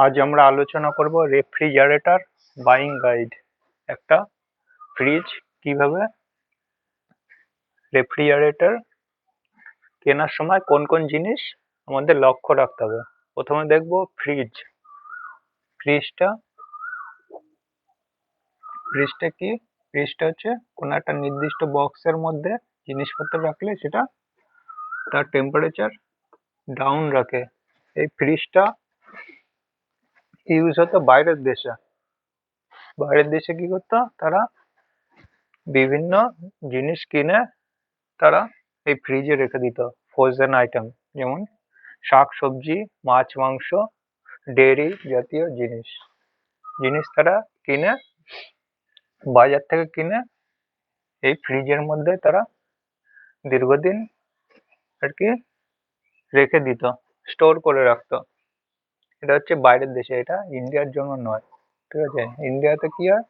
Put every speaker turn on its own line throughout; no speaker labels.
আজ আমরা আলোচনা করব রেফ্রিজারেটর বাইং গাইড। একটা ফ্রিজ কিভাবে রেফ্রিজারেটর কেনার সময় কোন কোন জিনিস আমাদের লক্ষ্য রাখতে হবে। প্রথমে দেখব ফ্রিজটা ফ্রিজটা কি ফ্রিজটা হচ্ছে কোনো একটা নির্দিষ্ট বক্সের মধ্যে জিনিসপত্র রাখলে সেটা তার টেম্পারেচার ডাউন রাখে। এই ফ্রিজটা ইউজ হতো বাইরের দেশে কি করতো, তারা বিভিন্ন জিনিস কিনে তারা এই ফ্রিজে রেখে দিত। ফ্রোজেন আইটেম যেমন শাকসবজি, মাছ, মাংস, ডেয়ারি জাতীয় জিনিস জিনিস তারা কিনে বাজার থেকে কিনে এই ফ্রিজের মধ্যে তারা দীর্ঘদিন আর কি রেখে দিত, স্টোর করে রাখতো। এটা হচ্ছে বাইরের দেশে, এটা ইন্ডিয়ার জন্য নয়। ঠিক আছে, ইন্ডিয়াতে কি হয়,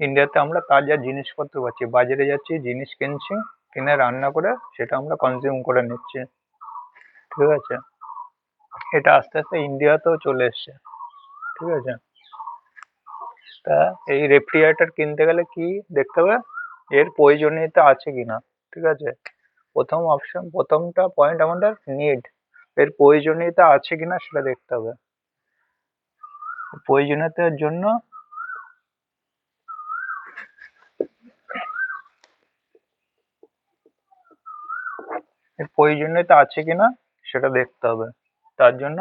ইন্ডিয়াতে আমরা তাজা জিনিসপত্র পাচ্ছি, বাজারে যাচ্ছি, জিনিস কিনছি, কিনে রান্না করে সেটা আমরা কনজিউম করে নিচ্ছি। ঠিক আছে, এটা আস্তে আস্তে ইন্ডিয়াতেও চলে এসছে। ঠিক আছে, তা এই রেফ্রিজারেটর কিনতে গেলে কি দেখতে হবে, এর প্রয়োজনীয়তা আছে কিনা। ঠিক আছে, প্রথমটা পয়েন্ট আমাদের নিড, এর প্রয়োজনীয়তা আছে কিনা সেটা দেখতে হবে। প্রয়োজনীয়তার জন্য এর প্রয়োজনীয়তা আছে কিনা সেটা দেখতে হবে। তার জন্য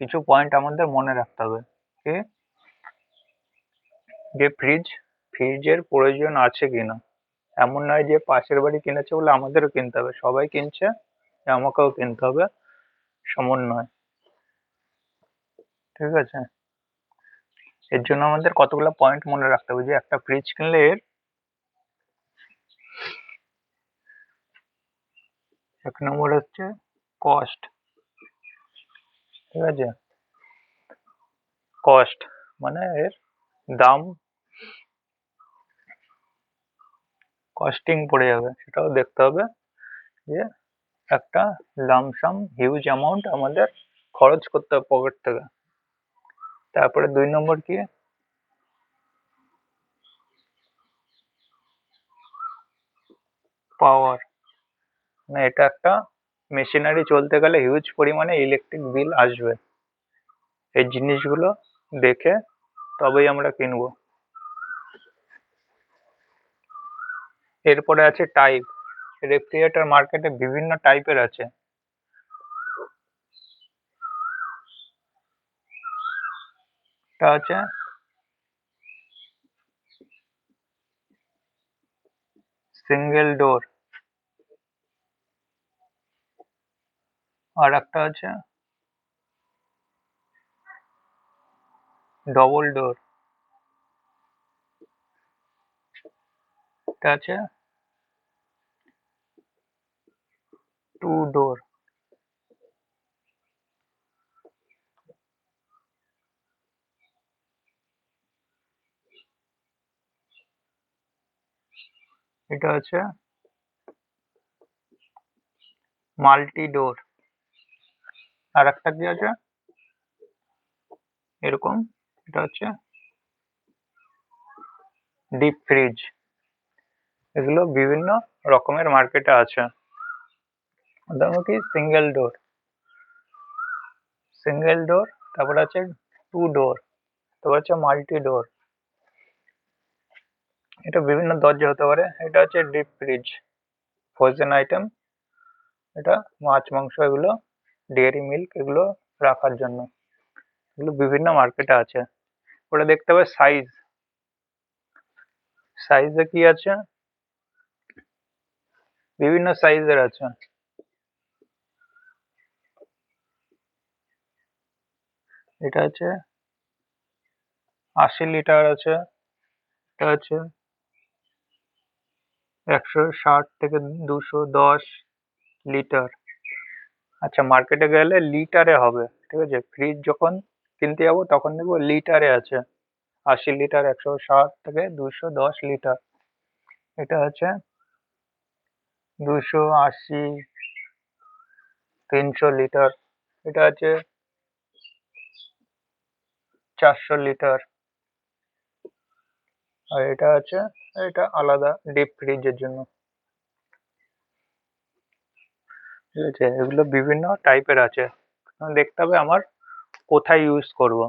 কিছু পয়েন্ট আমাদের মনে রাখতে হবে কি, যে ফ্রিজের প্রয়োজন আছে কিনা। এমন নয় যে পাশের বাড়ি কিনেছে বলে আমাদেরও কিনতে হবে, সবাই কিনছে আমাকেও কিনতে হবে, সমান নয়। ঠিক আছে, এর জন্য আমাদের কতগুলো পয়েন্ট মনে রাখতে হবে, যে একটা ফ্রিজ কিনলে এর এক নম্বর হচ্ছে কস্ট। ঠিক আছে, কস্ট মানে এর দাম, কস্টিং পড়ে যাবে, সেটাও দেখতে হবে, যে একটা লামসাম হিউজ অ্যামাউন্ট আমাদের খরচ করতে হবে পকেট থেকে। তারপরে 2 নম্বর কি, পাওয়ার, মানে এটা একটা মেশিনারি চলতে গেলে হিউজ পরিমাণে ইলেকট্রিক বিল আসবে। এই জিনিসগুলো দেখে তবেই আমরা কিনবো। এরপরে আছে টাইপ। রেফ্রিজারেটর মার্কেটে বিভিন্ন টাইপের আছে। একটা আছে সিঙ্গেল ডোর, আর একটা আছে ডবল ডোর, একটা আছে 2 ডোর। এটা আছে মাল্টি ডোর। আর একটা কি আছে এরকম, এটা হচ্ছে ডিপ ফ্রিজ। এগুলো বিভিন্ন রকমের মার্কেটে আছে। যেমন কি সিঙ্গেল ডোর, তারপর আছে 2 ডোর, তারপর আছে মাল্টি ডোর। এটা বিভিন্ন দরজা হতে পারে। এটা হচ্ছে ডিপ ফ্রিজ, ফ্রোজেন আইটেম, এটা মাছ, মাংস, এগুলো ডেয়ারি মিল্ক এগুলো রাখার জন্য। এগুলো বিভিন্ন মার্কেটে আছে। ওটা দেখতে হবে সাইজে কি আছে, বিভিন্ন সাইজের আছে। এটা আছে 80 লিটার আছে, এটা আছে 160 থেকে 210 লিটার। আচ্ছা, মার্কেটে গেলে লিটারে হবে। ঠিক আছে, ফ্রিজ যখন কিনতে যাবো তখন দেখবো লিটারে আছে, 80 লিটার, 160 থেকে 210 লিটার। এটা আছে 280, 300 লিটার। এটা আছে 400 লিটার। আর এটা আছে, এটা আলাদা ডিপ ফ্রিজের জন্য। ঠিক আছে, এগুলো বিভিন্ন টাইপের আছে। দেখতে হবে আমার কোথায় ইউজ করব।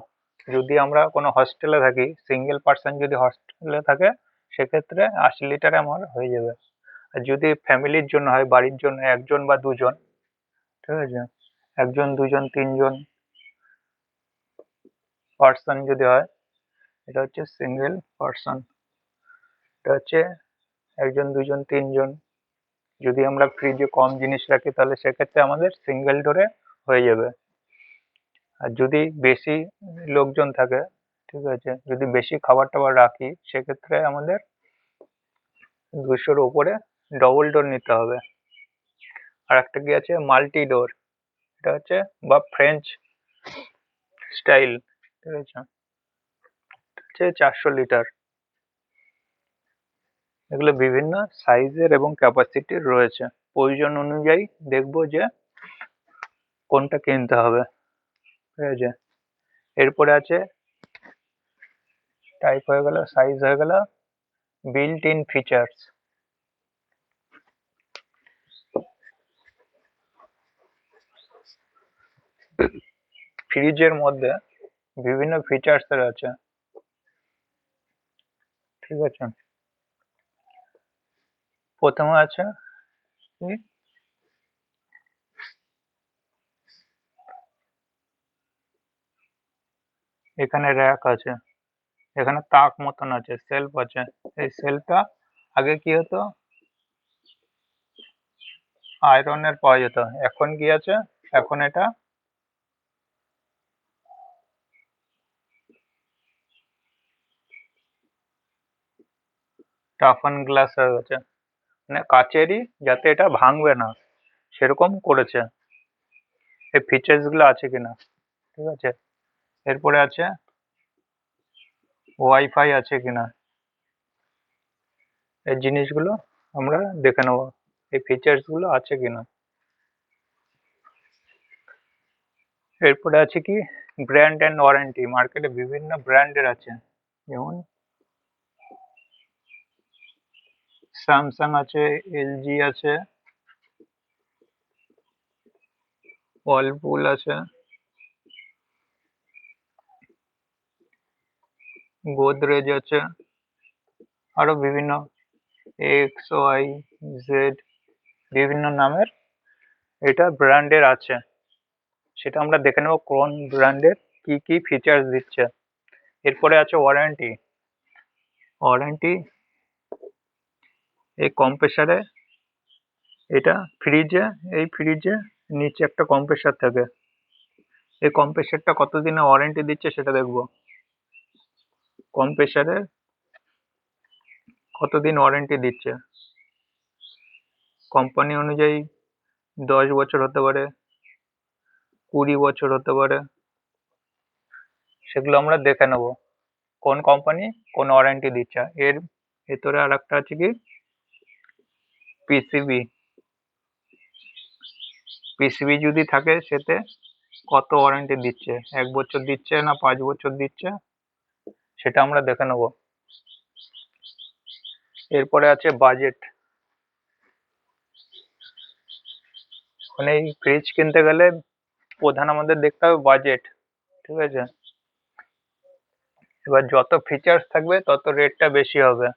যদি আমরা কোনো হস্টেলে থাকি, সিঙ্গেল পার্সন যদি হস্টেলে থাকে, সেক্ষেত্রে 80 লিটারে আমার হয়ে যাবে। আর যদি ফ্যামিলির জন্য হয়, বাড়ির জন্য একজন বা দুজন, ঠিক আছে, একজন দুজন তিনজন পার্সন যদি হয়, এটা হচ্ছে সিঙ্গেল পার্সন। এটা হচ্ছে একজন দুজন তিনজন। যদি আমরা ফ্রিজে কম জিনিস রাখি, তাহলে সেক্ষেত্রে আমাদের সিঙ্গেল ডোরে হয়ে যাবে। আর যদি বেশি লোকজন থাকে, ঠিক আছে, যদি বেশি খাবার টাবার রাখি, সেক্ষেত্রে আমাদের 200-র উপরে ডবল ডোর নিতে হবে। আর একটা কি আছে, মাল্টি ডোর। এটা হচ্ছে বা ফ্রেঞ্চ স্টাইল। ঠিক আছে, হচ্ছে 400 লিটার। এগুলো বিভিন্ন সাইজের এবং ক্যাপাসিটির রয়েছে। প্রয়োজন অনুযায়ী দেখবো যে কোনটা কিনতে হবে। ঠিক আছে, এরপরে আছে টাইপ হয়ে গেল, সাইজ হয়ে গেল, বিল্ট ইন ফিচার্স। ফ্রিজের মধ্যে বিভিন্ন ফিচার্স আছে। ঠিক আছে, প্রথমে আছে কি, এখানে র্যাক আছে, এখানে তাক মতন আছে, সেলফ আছে। এই সেলফটা আগে কি হতো, আয়রনের পাওয়া যেত। এখন কি আছে, এখন এটা টাফান গ্লাস হয়ে গেছে, মানে কাচেরই, যাতে এটা ভাঙবে না সেরকম করেছে। এই ফিচার্স গুলো আছে কিনা। ঠিক আছে, এরপরে আছে ওয়াইফাই আছে কিনা। এই জিনিসগুলো আমরা দেখে নেবো, এই ফিচার্স গুলো আছে কিনা। এরপরে আছে কি, ব্র্যান্ড অ্যান্ড ওয়ারেন্টি। মার্কেটে বিভিন্ন ব্র্যান্ডের আছে, যেমন স্যামসাং আছে, এলজি আছে, ওয়ার্লপুল আছে, গোদরেজ আছে, আরো বিভিন্ন এক্স ওয়াই জেড, বিভিন্ন নামের এটা ব্র্যান্ডের আছে। সেটা আমরা দেখে নেবো কোন ব্র্যান্ডের কি কি ফিচার্স দিচ্ছে। এরপরে আছে ওয়ারেন্টি। ওয়ারেন্টি, এই কম্প্রেসারে, এটা ফ্রিজে, এই ফ্রিজে নিচে একটা কম্প্রেসার থাকে। এই কম্প্রেসারটা কতদিনের ওয়ারেন্টি দিচ্ছে সেটা দেখবো। কম্প্রেসারে কতদিন ওয়ারেন্টি দিচ্ছে, কোম্পানি অনুযায়ী 10 বছর হতে পারে, 20 বছর হতে পারে। সেগুলো আমরা দেখে নেবো কোন কোম্পানি কোন ওয়ারেন্টি দিচ্ছে। এর ভেতরে আর একটা আছে কি, পিসিবি। পিসিবি যদি থাকে, সেতে কত ওয়ারেন্টি দিচ্ছে, 1 বছর দিচ্ছে না 5 বছর দিচ্ছে, সেটা আমরা দেখে নেবো। এরপরে আছে বাজেট। মানে এই ফ্রিজ কিনতে গেলে প্রধান আমাদের দেখতে হবে বাজেট। ঠিক আছে, এবার যত ফিচার্স থাকবে তত রেটটা বেশি হবে।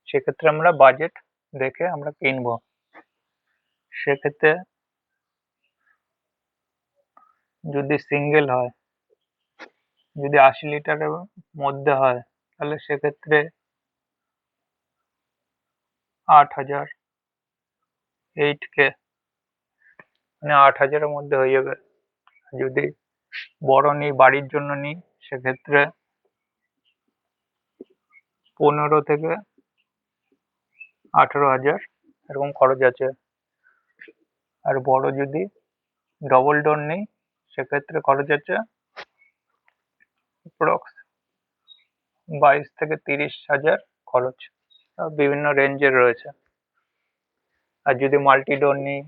সেক্ষেত্রে আমরা বাজেট দেখে আমরা কিনবো। সেক্ষেত্রে যদি সিঙ্গেল হয়, যদি 80 লিটারের মধ্যে হয়, তাহলে সেক্ষেত্রে 8,000, 8K, মানে 8,000-এর মধ্যে হয়ে যাবে। যদি বড় নিই, বাড়ির জন্য নিই, সেক্ষেত্রে 15 থেকে 18,000 এরকম খরচ আছে। আর বড় যদি ডবল ডোর নিই, সেক্ষেত্রে খরচ আছে অ্যাপ্রক্স 22 থেকে 30,000 খরচ। বিভিন্ন রেঞ্জের রয়েছে। আর যদি মাল্টি ডোর নিই,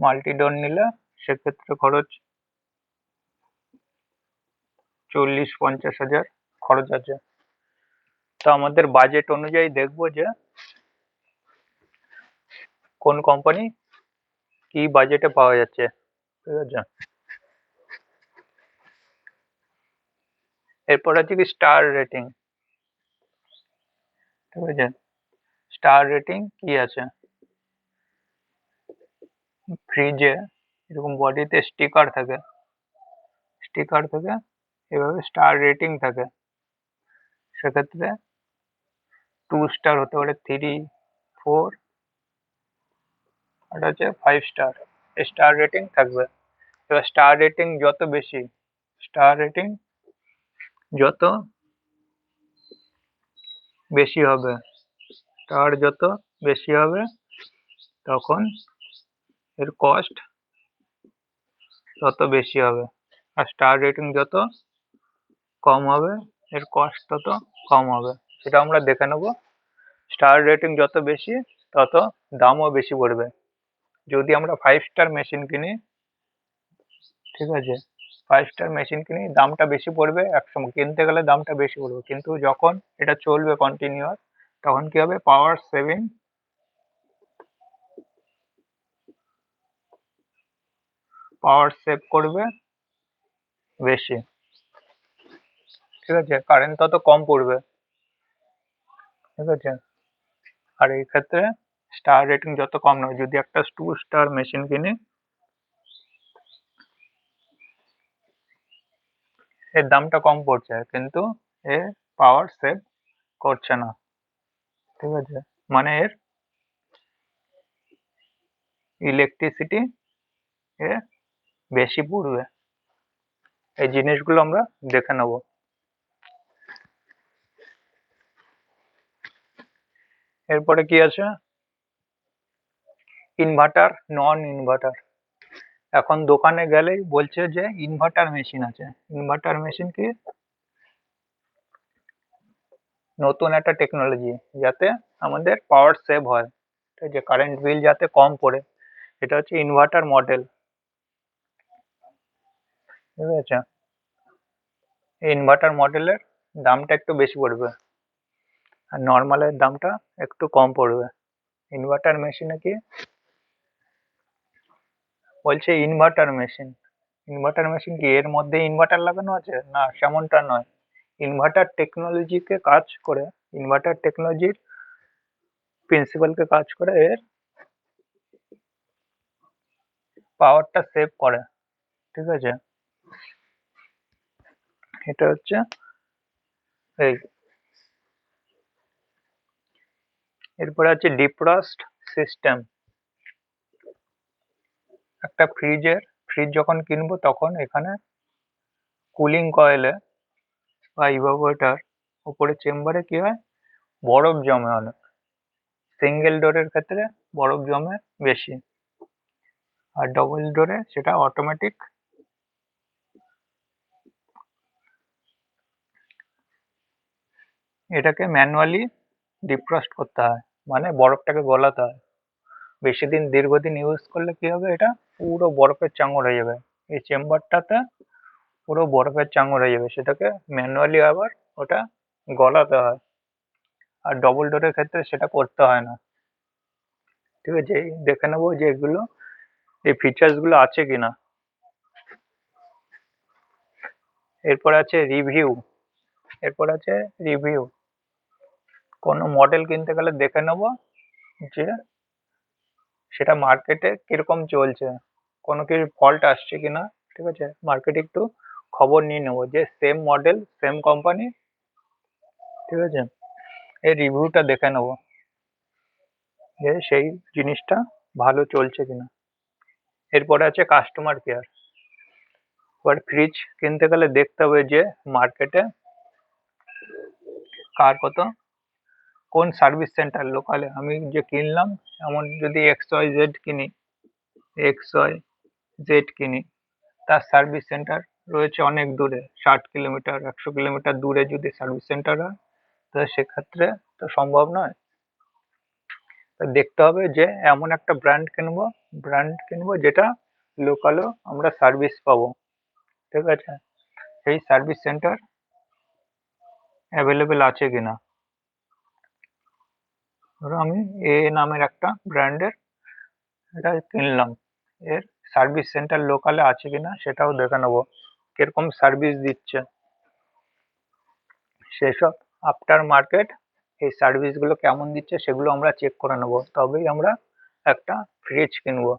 মাল্টি ডোর নিলে সেক্ষেত্রে খরচ 40-50 হাজার খরচ আছে। তো আমাদের বাজেট অনুযায়ী দেখবো যে কোন কোম্পানি কি বাজেটে পাওয়া যাচ্ছে, ঠিক আছে। এরপর আছে কি স্টার রেটিং, ঠিক আছে। স্টার রেটিং কি আছে, ফ্রিজে এরকম বডিতে স্টিকার থাকে এভাবে স্টার রেটিং থাকে। সেক্ষেত্রে 2 স্টার হতে পারে, 3, 4, আর হচ্ছে 5 স্টার স্টার রেটিং থাকবে। এবার স্টার রেটিং যত বেশি হবে, স্টার যত বেশি হবে তখন এর কস্ট তত বেশি হবে, আর স্টার রেটিং যত কম হবে এর কস্ট তত কম হবে। সেটা আমরা দেখে নেব। স্টার রেটিং যত বেশি তত দামও বেশি পড়বে। যদি আমরা 5 স্টার মেশিন কিনি, ঠিক আছে, 5 স্টার মেশিন কিনি দামটা বেশি পড়বে, একসময় কিনতে গেলে দামটা বেশি পড়বে, কিন্তু যখন এটা চলবে কন্টিনিউয়াস তখন কি হবে, পাওয়ার সেভ করবে বেশি, ঠিক আছে, কারেন্ট তত কম পড়বে, ঠিক আছে। আর এই ক্ষেত্রে স্টার রেটিং যত কম নয়, যদি একটা 2 স্টার মেশিন কিনি এর দামটা কম পড়ছে কিন্তু এ পাওয়ার সেভ করছে না, ঠিক আছে, মানে এর ইলেকট্রিসিটি এ বেশি পড়বে। এই জিনিসগুলো আমরা দেখে নেব। এরপরে কি আছে, ইনভার্টার, নন ইনভার্টার। এখন দোকানে গেলেই বলছে যে ইনভার্টার মেশিন আছে। ইনভার্টার মেশিন কি, নতুন একটা টেকনোলজি যাতে আমাদের পাওয়ার সেভ হয়, ঠিক আছে, কারেন্ট বিল যাতে কম পড়ে। এটা হচ্ছে ইনভার্টার মডেল, ঠিক আছে। এই ইনভার্টার মডেলের দামটা একটু বেশি পড়বে আর নর্মালের দামটা একটু কম পড়বে। ইনভার্টার মেশিনে কি বলছে, ইনভার্টার মেশিন কি এর মধ্যে ইনভার্টার লাগানো আছে, না সেমনটা নয়। ইনভার্টার টেকনোলজির প্রিন্সিপালকে কাজ করে এর পাওয়ারটা সেভ করে, ঠিক আছে। এটা হচ্ছে এই। এরপরে আছে ডিফ্রস্ট সিস্টেম। একটা ফ্রিজ যখন কিনবো তখন এখানে কুলিং কয়েলে বা ইভাপোরেটর উপরে চেম্বারে কি হয়, বরফ জমে অনেক। সিঙ্গেল ডোরের ক্ষেত্রে বরফ জমে বেশি, আর ডবল ডোরে সেটা অটোমেটিক এটাকে ম্যানুয়ালি ডিফ্রস্ট করতে হয়, মানে বরফটাকে গলাতে হয়। বেশি দিন দীর্ঘদিন ইউজ করলে কি হবে, এটা পুরো বরফের চাঙড় হয়ে যাবে। এই চেম্বারটাতে পুরো বরফের চাঙড় হয়ে যাবে, সেটাকে ম্যানুয়ালি আবার ওটা গলাতে হয়। আর ডবল ডোরের ক্ষেত্রে সেটা করতে হয় না, ঠিক আছে। এই দেখে নেবো যে এই ফিচার্স গুলো আছে কিনা। এরপর আছে রিভিউ। এরপর আছে রিভিউ কোনো মডেল কিনতে গেলে দেখে নেবো যে সেটা মার্কেটে কিরকম চলছে, কোনো কিছু ফল্ট আসছে কিনা, ঠিক আছে। মার্কেটে একটু খবর নিয়ে নেবো যে সেম মডেল সেম কোম্পানি, ঠিক আছে, এই রিভিউটা দেখে নেবো যে সেই জিনিসটা ভালো চলছে কিনা। এরপরে আছে কাস্টমার কেয়ার। এবার ফ্রিজ কিনতে গেলে দেখতে হবে যে মার্কেটে কার কত, কোন সার্ভিস সেন্টার লোকালে আমি যে কিনলাম, এমন যদি এক্স ওয়াই জেড কিনি, তার সার্ভিস সেন্টার রয়েছে অনেক দূরে, 60 কিলোমিটার 100 কিলোমিটার দূরে যদি সার্ভিস সেন্টার হয়, তাহলে সেক্ষেত্রে তো সম্ভব নয়। তো দেখতে হবে যে এমন একটা ব্র্যান্ড কিনবো যেটা লোকালও আমরা সার্ভিস পাবো। ঠিক আছে, সেই সার্ভিস সেন্টার অ্যাভেলেবেল আছে কিনা। ধরো আমি এ নামের একটা ব্র্যান্ডের এটা কিনলাম, এর সার্ভিস সেন্টার লোকালে আছে কিনা সেটাও দেখে নেবো, কিরকম সার্ভিস দিচ্ছে সেসব আফটার মার্কেট এই সার্ভিসগুলো কেমন দিচ্ছে সেগুলো আমরা চেক করে নেবো, তবেই আমরা একটা ফ্রিজ কিনবো।